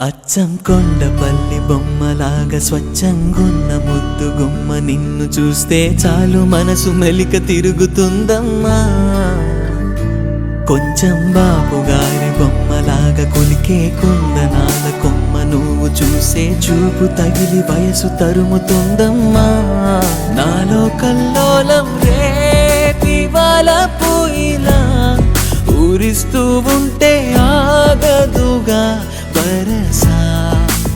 అచ్చం కొండపల్లి బొమ్మలాగా స్వచ్ఛంగున్న ముద్దు గుమ్మ నిన్ను చూస్తే చాలు మనసు మెలిక తిరుగుతుందమ్మా. కొంచెం బాబుగారి బొమ్మలాగా కొలికే కుందనాల కొమ్మ నువ్వు చూసే చూపు తగిలి వయసు తరుముతుందమ్మా. నాలో కల్లోలం రేపివాల పూయిలా ఊరిస్తూ ఉంటే ఆగదుగా వరసా.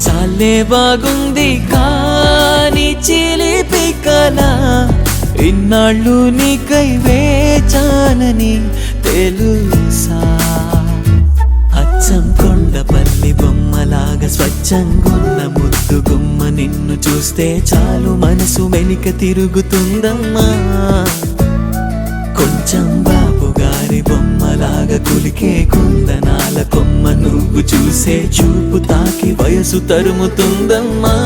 చాలే బాగుంది కాని చిలిపి కల ఇన్నాళ్ళు నీకై వేచానని తెలుసా. అచ్చం కొండపల్లి బొమ్మలాగా స్వచ్ఛంగున్న ముద్దు గుమ్మ నిన్ను చూస్తే చాలు మనసు వెనుక తిరుగుతుందమ్మా. కొంచెం బాబుగారి బొమ్మలాగా కులికే కుందనాల కొమ్మ నువ్వు చూసే చూపు తాకి వయసు తరుముతుందమ్మా.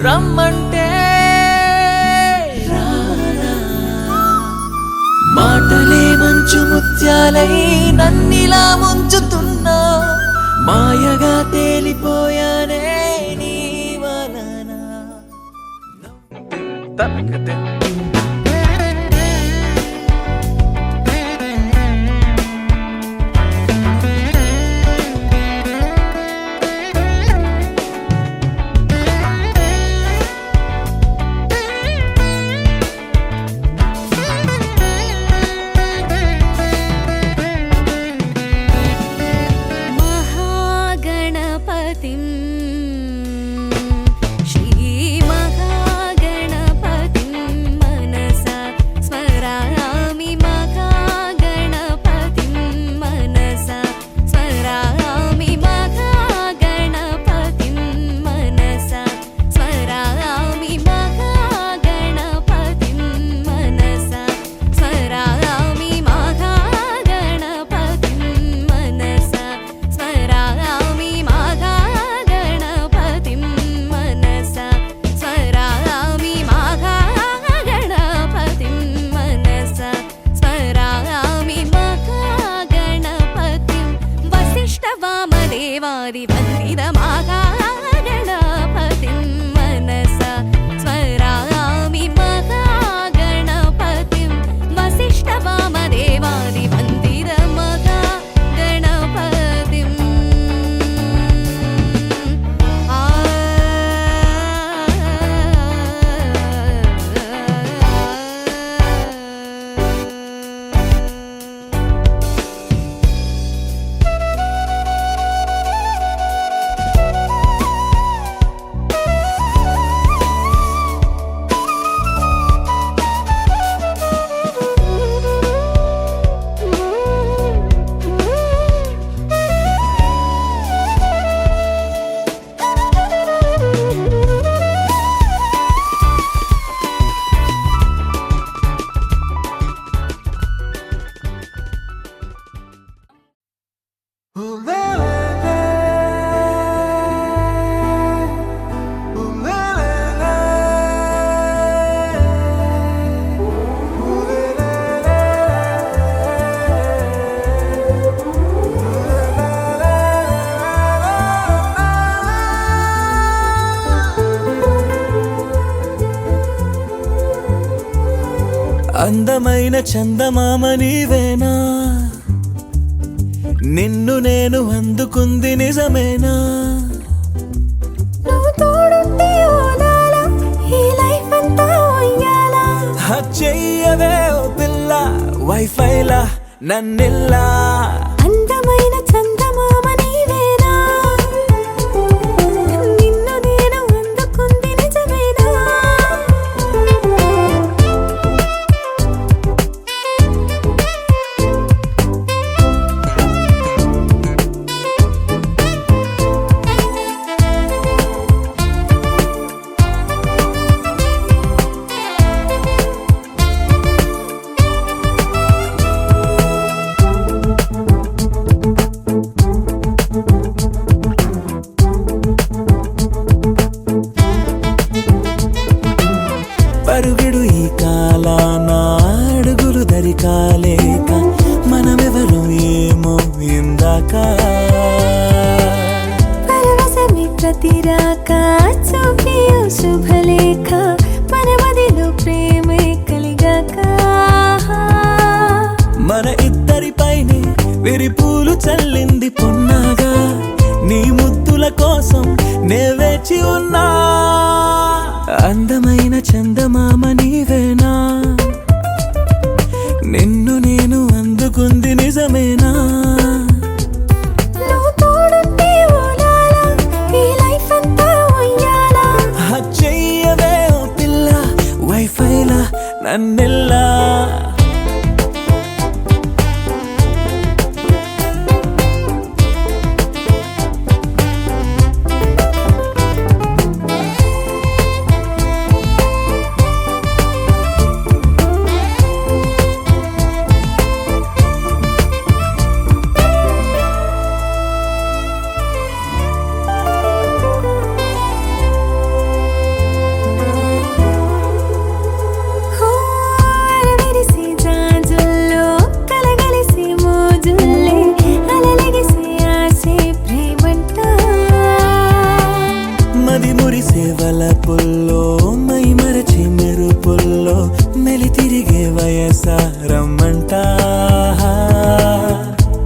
రమ్మంటే మాటలే మంచు ముత్యాలై నన్నిలా ముంచుతున్నా. మాయగా తేలిపోయానే నీ వలన. అందమైన చందమామ నీవేనా, నిన్ను నేను అందుకుంది నిజమేనా. చెయ్యవే ఓ పిల్ల వైఫైలా నన్నిల్లా. అందమైన చందమామ నీవేనా, నిన్ను నేను అందుకుంది నిజమేనా. శుభలేఖ మన మదిలో ప్రేమే కలిగాక మన ఇద్దరిపైనే విరిపూలు చల్లింది పొన్నాగా నీ ముద్దుల కోసం నే వేచి ఉన్నా అందమైన చందమామ నీవేనా నిన్ను నేను అందుకుంది నిజమేనా నువ్వు తోడుంటే ఓలాల ఈ లైఫ్ అంతా ఉయ్యాలా చెయ్యవే ఓ పిల్ల వైఫైలా నన్నెల్లా అరవిరిసి జాజుల్లో కలగలిసి మోజుల్లే అలలగిసి ఆసే ప్రేమంట మది మురిసే వలపుల్లో మై మరచి మెరుపుల్లో మెలి తిరిగే వయసారమ్మంటా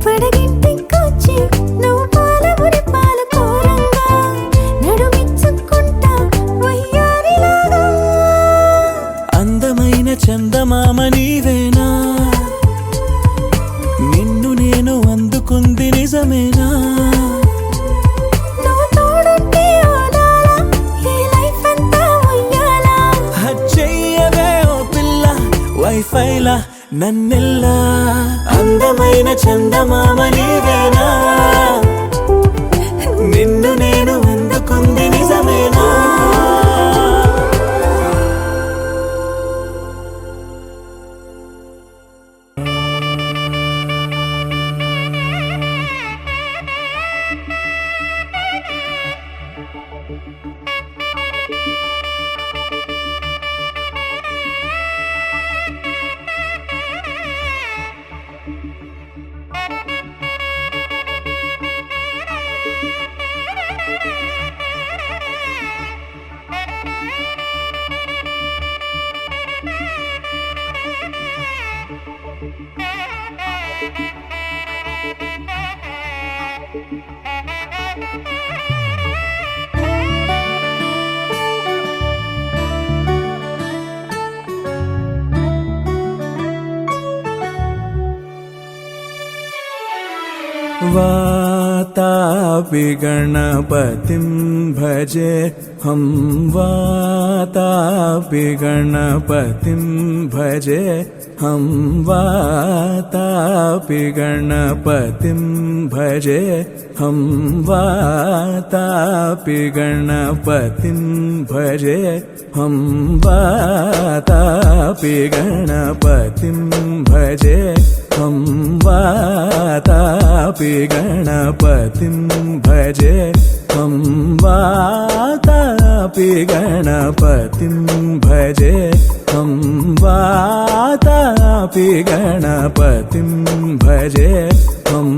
పడగింటికొచ్చి నువ్వు పాలమురి పాలు కోరంగా నడుమిచ్చుకుంటా వయ్యారిలాగా అందమైన చందమామ నీవేనా నిన్ను నేను అందుకుంది నిజమేనా నువ్వు తోడుంటే ఓదాలా ఈ లైఫ్ అంతా ఉయ్యాలా చెయ్యవే ఓ పిల్ల వైఫైలా నన్నెల్లా అందమైన చందమామ నీవేనా నిన్ను నేను అందుకుంది నిజమేనా वातापि गणपतिं भजे हम वातापि गणपतिं भजे हम वातापि गणपतिं भजे हम वातापि गणपतिं भजे हम वातापि गणपतिं भजे हम वातापि गणपतिं भजे हम वातापि गणपतिं भजे हम वातापि गणपतिं भजे हम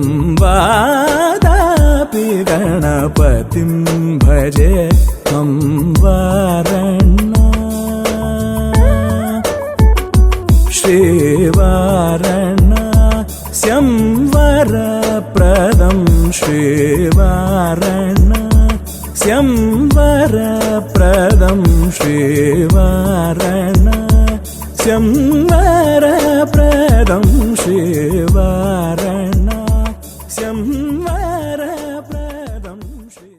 वातापि गणपतिं भजे हम Warna श्रीवारणा स्यंवरप्रदं श्रीवारणा स्यंवरप्रदं श्रीवारणा स्यंवरप्रदं श्रीवारणा स्यंवरप्रदं Shri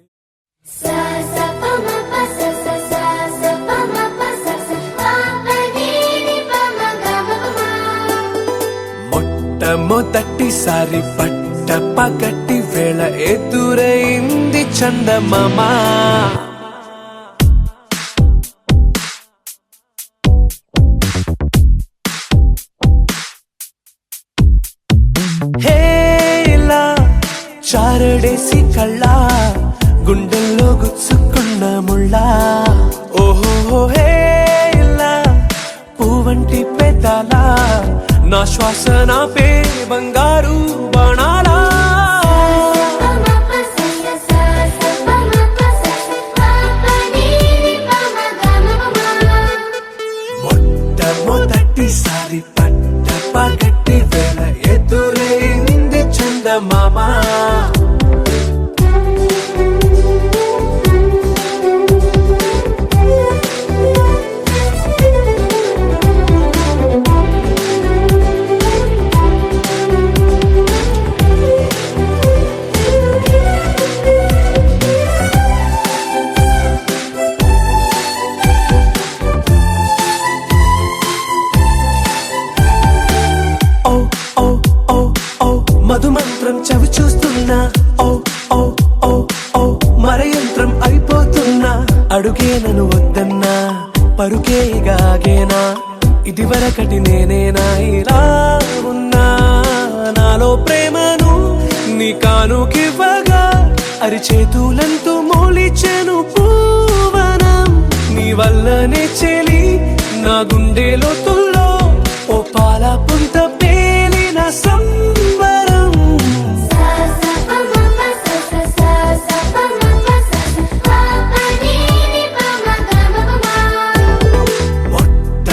sa sa pa ma pa sa sa sa sa pa ma pa sa sa pa pa ni ni pa ma ga ma pa ma మొట్టమొదటిసారి పట్ట పగటి వేళ ఎదురైంది చందమామ హే ఇలా చారడేసి కళ్ళ గుండెల్లో గుచ్చుకున్న ముళ్ళ ఓహో హే ఇలా పువ్వంటి పెదాల నా శ్వాస నాపే బంగారు బాణాలా pa ma pa sa sa sa sa pa ma pa sa sa pa pa ni ni pa ma ga చందమామ మధుమంత్రం చవి చూస్తున్నా ఓ ఓ ఓ ఓ మరయంత్రం అయిపోతున్నా అడుగే నన్ను వద్దన్నా పరుకేగాగేనా ఇది వరకటి నేనేనా ఇలా ఉన్నా నాలో ప్రేమను నీ కానుకివ్వగా అరిచేతులంటూ మోలిచెను పూవనం నీ వల్లనే చెలి నా గుండెలో తుల్లో ఓ పాల పుంత పేలిన సంబరం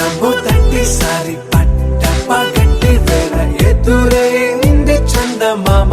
మొట్టమొదటిసారి పట్ట పగటి వేళ ఎదురైంది చందమామ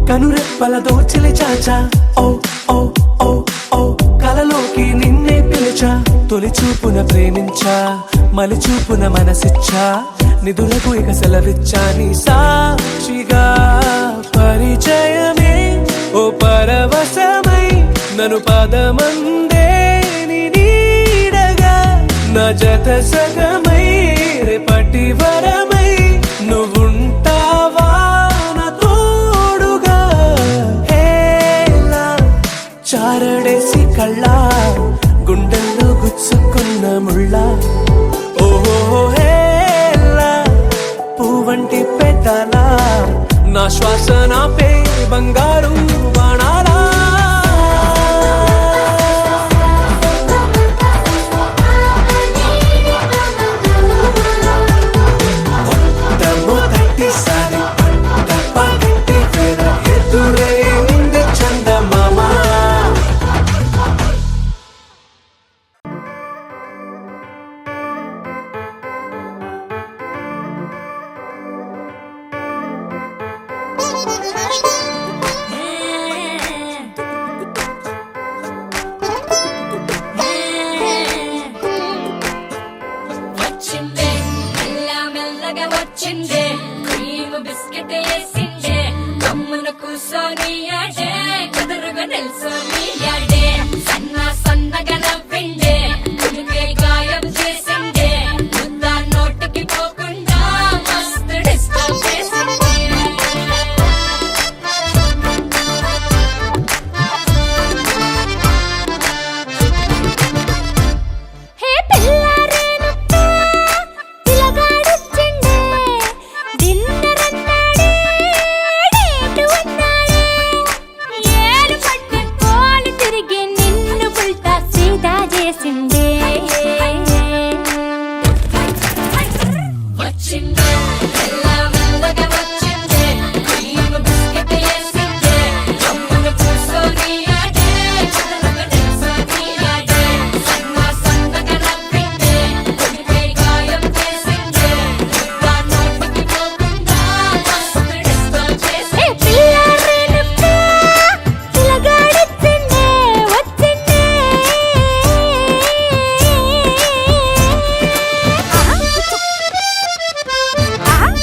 కనురెప్పల దోచిలి చాచా ఓ ఓ ఓ ఓ కలలోకి నిన్నే పిలిచా తొలి చూపున ప్రేమించా మలి చూపున మనసిచ్చా నిధులకు ఇక సెలవిచ్చా నీ సాక్షిగా పరిచయమే ఓ పరవశమై నన్ను పదమందే నీ నీడగా నా జత సగమై రేపటి వరమై నువ్వుంటావా చారడేసి కళ్ళ గుండెల్లో గుచ్చుకున్న ముళ్ళ ఓహో హేలా పువ్వంటి పెట్టాల నా శ్వాస నాపే బంగారు బాణాలా మొట్టమొదటిసారి పట్ట పగటి వేళ ఎదురైంది చందమామ వచ్చిందే క్రీమ్ బిస్కెట్ వేసిందే కమ్మున కూసోని యాడే కుదురుగా నిల్సోని యాడే సన్నగా నవ్విండే కునికే గాయం చేసిందే ముద్ద నోటికి పోకుండా మస్తు డిస్టర్బ్ చేసిందే హే పిల్లారేనప్ప పిలగాడొచ్చిండే డిన్నర్ అన్నాడే డేటు అన్నాడే ఏలు పట్టు కోలు తిరిగి నిన్ను పుల్టా సీదా చేసిండే వచ్చిందే మెల్లగా వచ్చిందే క్రీమ్ బిస్కెట్ వేసిందే కమ్మున కూసోని యాడే కుదురుగా నిల్సోని యాడే సన్నగా నవ్విందే కునికే గాయం చేసిందే ముద్ద నోటికి పోకుండా మస్తు డిస్టర్బ్ హే చేసిందే పిల్లారేనప్ప పిలగాడొచ్చిండే వచ్చిండే ఆహా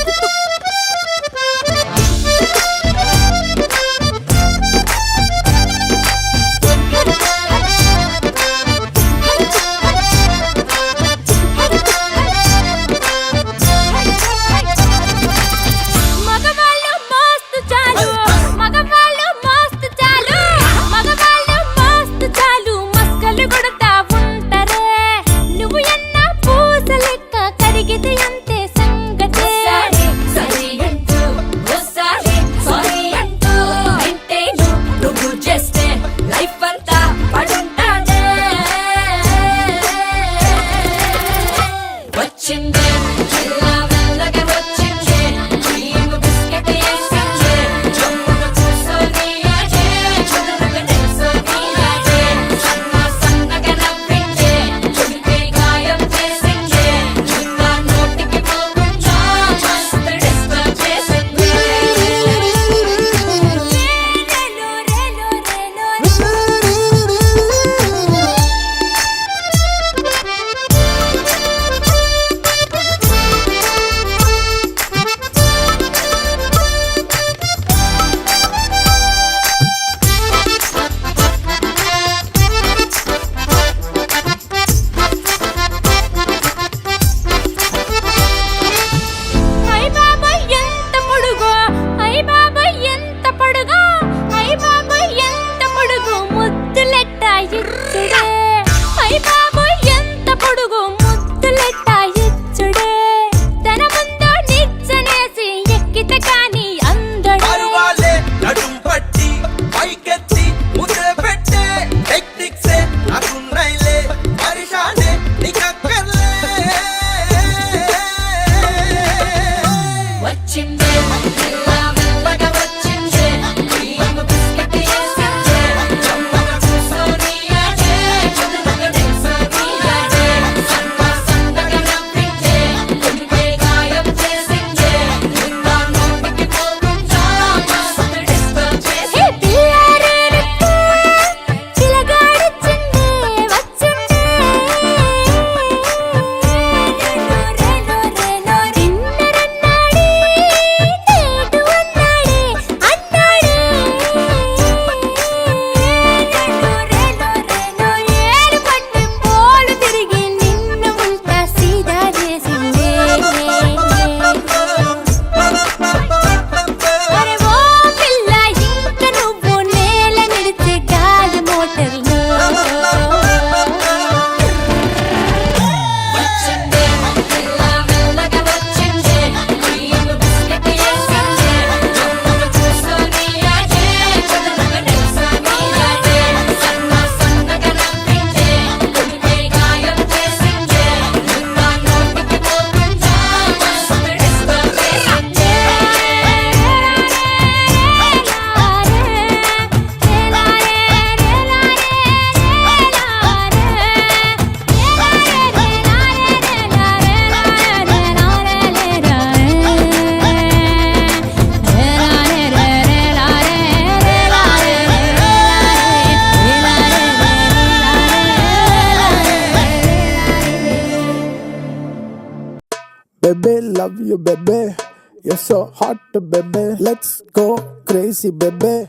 baby, love you, baby. You're so hot, baby. Let's go crazy, baby.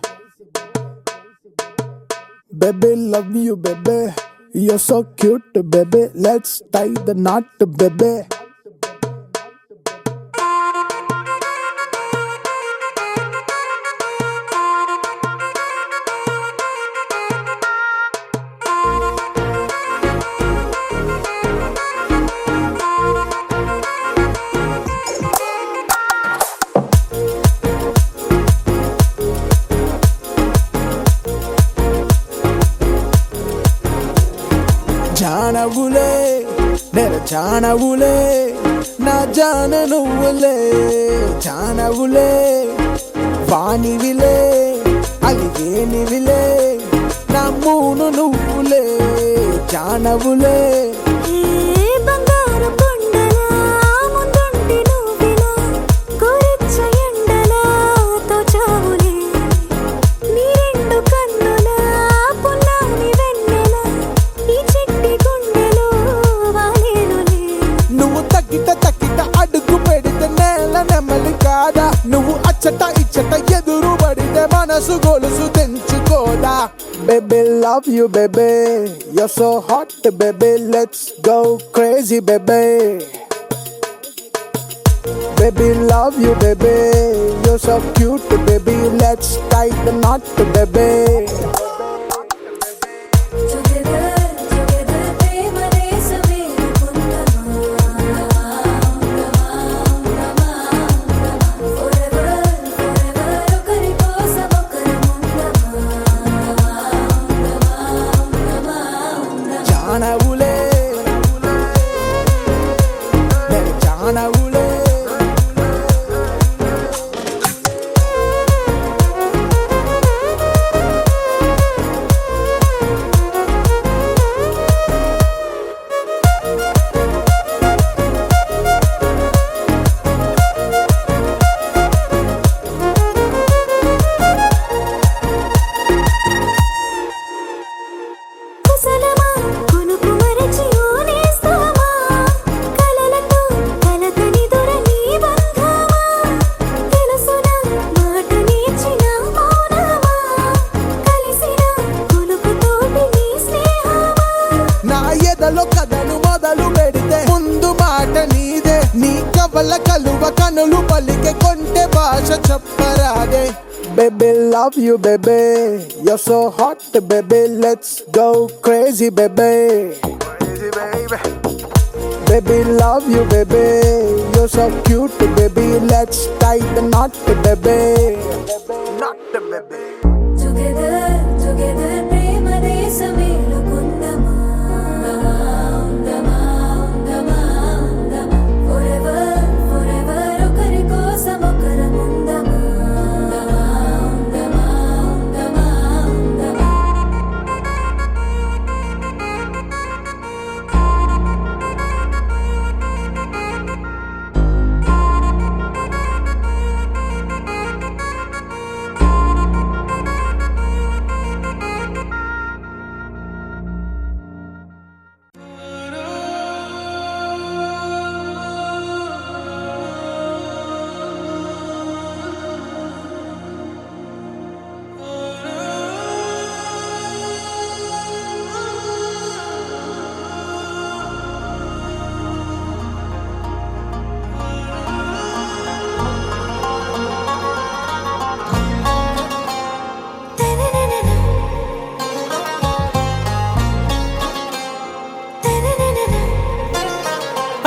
Baby, love you, baby. You're so cute, baby. Let's tie the knot, baby. జానవులే నెర జానవులే నా జాన నువ్వులే జానవులే వానివిలే అలిగేనివిలే నా మూను నువ్వులే జానవులే ఏ బంగారు కొండలా ముందుండి నువ్విలా కోరిచ్చ ఎండలా తోచావులే నీ రెండు కన్నులా పున్నాని వెన్నెలా ఈ చిట్టి గుండెలో వాలేనులే నువ్వు తక్కిట అడుగు పెడితే నేల నెమ్మలి కాదా నువ్వు అచ్చట ఇచ్చట ఎదురు పడితే మనసు గొలుసు తెంచుకోదా Baby, love you, baby. You're so hot, baby. Let's go crazy, baby. Baby, love you, baby. You're so cute, baby. Let's tie the knot, baby. Together ప్రేమ దేశమే ఫోరెవర్ ఒకరి కోసం ఒకరు జానవులే నెర జానవులే కుశలమా కొనుకు మరచి ఓనేస్తామా కలలతో కలతని దొరని బంధమా తెలుసునా మాట నేర్చిన మౌనమా కలిసిన కొలుకుతోటి నీ స్నేహమా నా ఎదలో కథను మొదలు పెడితే ముందు మాట నీదే నీ కవల కలువ కనులు పలికే కొంటె భాష చెప్పరాదే Baby, love you, baby. You're so hot, baby. Let's go crazy, baby. Baby, love you, baby. You're so cute, baby. Let's tie the knot, baby. Knot, baby. Together ప్రేమ దేశమే కుందమా ఫోరెవర్ ఒకరి కోసం ఒకరు ముందమా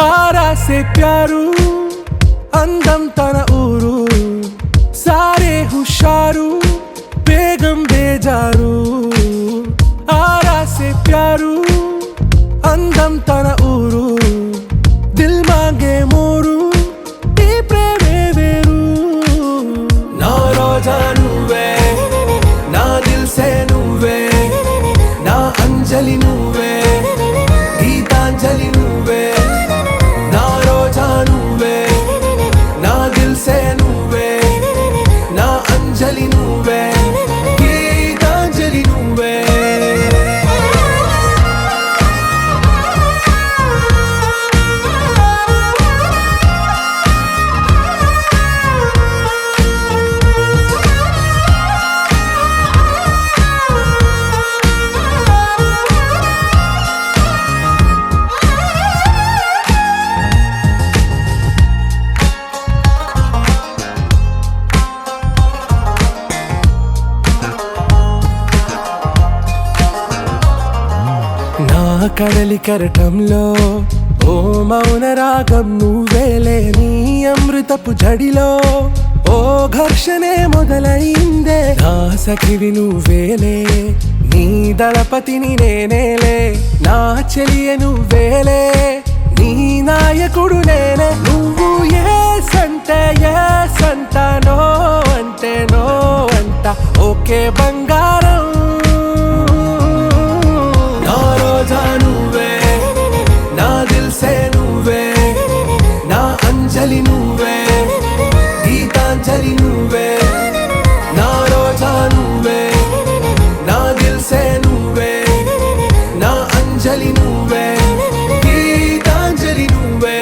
आरा से प्यारू అందం తన ఊరు సారే హుషారు బేగం బేజారు ఆరా సే ప్యారు అందం తన ఊరు దిల్ మాంగే మోరు ఈ ప్రేమే వేరు నా రోజా నువ్వే నా దిల్ సే నువ్వే నా అంజలి నువ్వే గీతాంజలి నువ్వే నా రోజా నువ్వే నా దిల్ సే నువ్వే నా అంజలి నువ్వే గీతాంజలి నువ్వే కడలి కెరటంలో ఓ మౌన రాగం నువ్వేలే, నీ అమృతపు జడిలో ఓ ఘర్షణే మొదలైందే. నా సఖివి నువ్వేలే, నీ దళపతిని నేనేలే, నా చెలియ నువ్వేలే, నీ నాయకుడు నేనే. నువ్వు ఏ సంటే ఏ సంట, నో అంటే నో అంట, ఓకే బంగారం. నా రోజా నువ్వే, నా దిల్సే నువ్వే, నా అంజలి నువ్వే, గీతాంజలి నువ్వే. నా రోజా నువ్వే, నా దిల్సే నువ్వే, నా అంజలి నువ్వే, గీతాంజలి నువ్వే.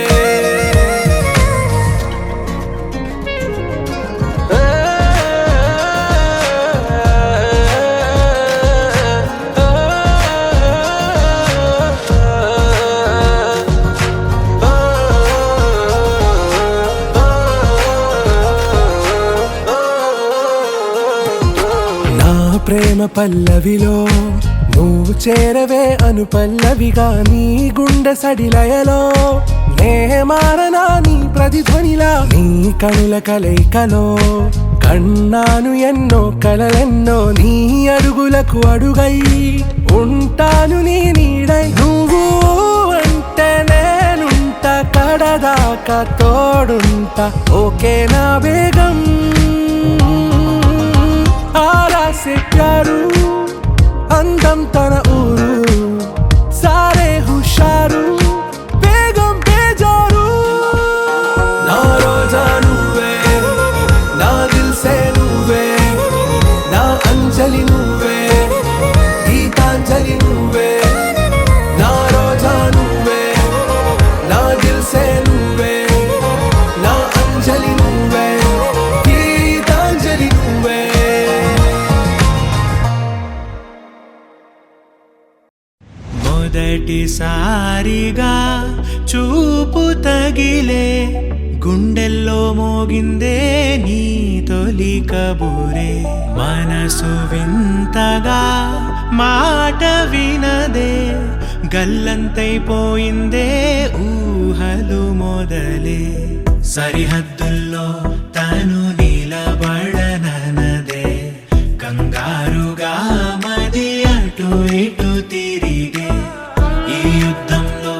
నా ప్రేమ పల్లవిలో నువ్వు చేరవే అను పల్లవిగా, నీ గుండె సడిలయలో నే మారనా నీ ప్రతిధ్వనిలా. నీ కనుల కలయికలో కన్నాను ఎన్నో కలలెన్నో, నీ అడుగులకు అడుగై ఉంటాను నీ నీడై. నువ్వు అంటే నేనుంట, కడదాకా తోడుంట, ఓకే నా బేగం. ఆరా సే ప్యారు, అందం తన ఊరు, సారే హుషారు, బేగం బేజారు. నా రోజా నువ్వే, నా దిల్సే నువ్వే, నా అంజలి నువ్వే, గీతాంజలి నువ్వే. నా రోజా నువ్వే, నా దిల్సే నువ్వే, నా అంజలి నువ్వే, గీతాంజలి నువ్వే. మొదటిసారిగా చూపు తగిలే, గుండెల్లో మోగిందే నీ తొలి కబూరే. మనసు వింతగా మాట వినదే, గల్లంతైపోయిందే ఊహలు మొదలే. సరిహద్దుల్లో తను నిలబడనదే, కంగారుగా మది అటు ఇటు తిరిగే. ఈ యుద్ధంలో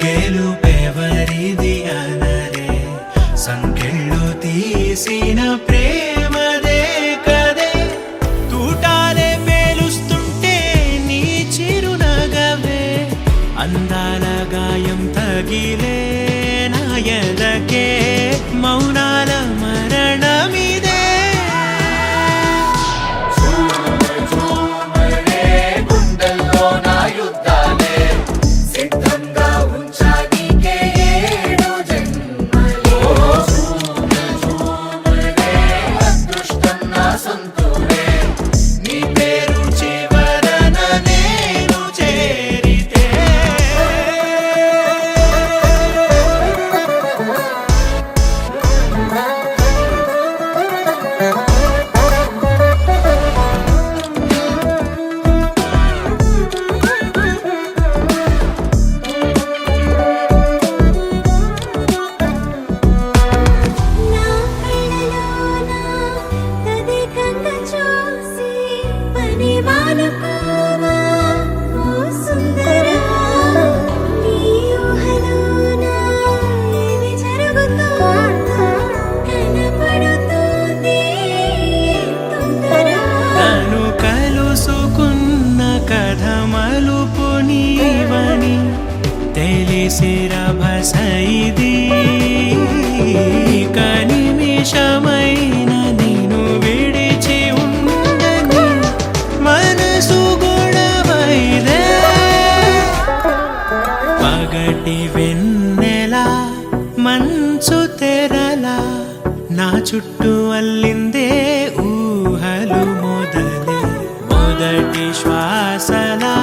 గెలుపెవరిది అనరే, సంకెళ్ళు తీసిన ప్రేమదే కదే. తూటాలే పేలుస్తుంటే నీ చిరునగవే, అందాల గాయం తగిలే నా ఎదకే, మౌనాల మరణమిదే. తెలిసిరభసైది కనిమిషమైన నిన్ను విడిచి ఉండని మనసు గొడవైదే. పగటి వెన్నెలా మంచు తెరలా నా చుట్టూ అల్లిందే ఊహలు మొదలే. మొదటి శ్వాసలా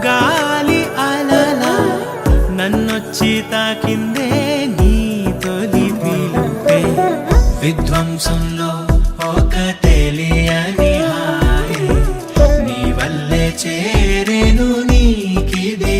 గాలి అలలా నన్నొచ్చి తాకిందే నీ తొలి పిలుపే. విధ్వంసంలో ఒక తెలియని హాయి నీ వల్లే చేరెను నీకిది.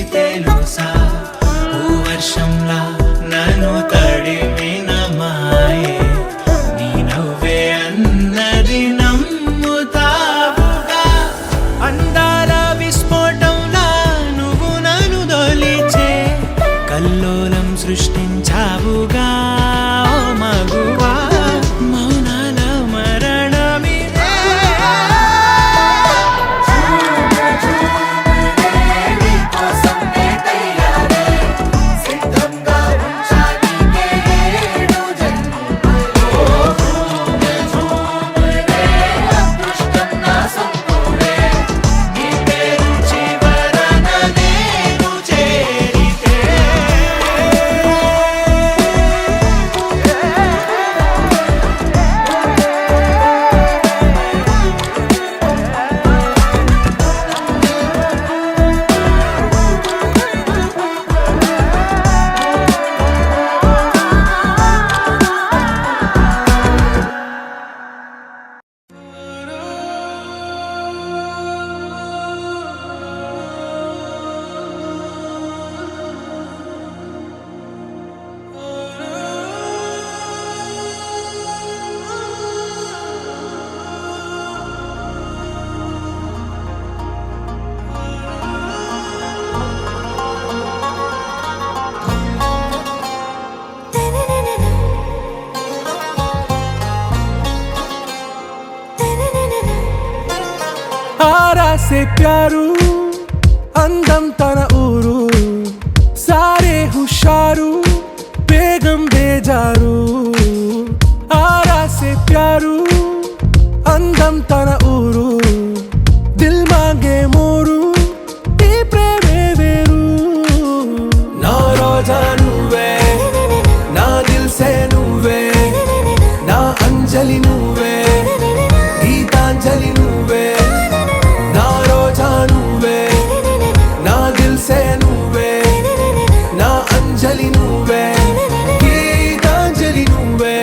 से प्यारू అందం తన ఊరు సారే హుషారు బేగం బేజారు ఆరా సే ప్యారు అందం తన ఊరు దిల్ మాంగే మోరు ఈ ప్రేమే వేరు నా రోజా నువ్వే నా దిల్ సే నువ్వే నా అంజలి నువ్వే గీతాంజలి నువ్వే నా రోజా నువ్వే నా దిల్ సే నువ్వే నా అంజలి నువ్వే గీతాంజలి నువ్వే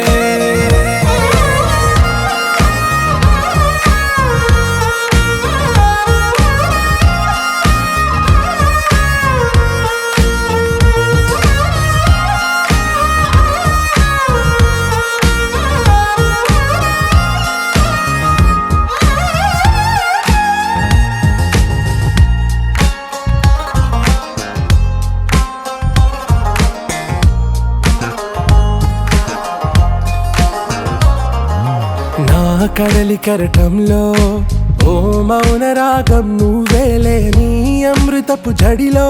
నా కడలి కరటంలో ఓ మౌన రాగం నువ్వేలే నీ అమృతపు జడిలో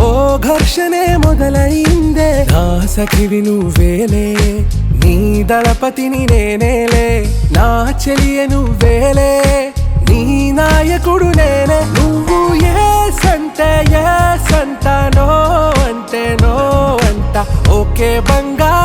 ఓ ఘర్షణే మొదలైందే నా సఖివి నువ్వేలే నీ దళపతిని నేనేలే నా చెలియ నువ్వేలే నీ నాయకుడు నేనే నువ్వు ఏ సంట నో అంటే నో అంట ఓకే బంగారు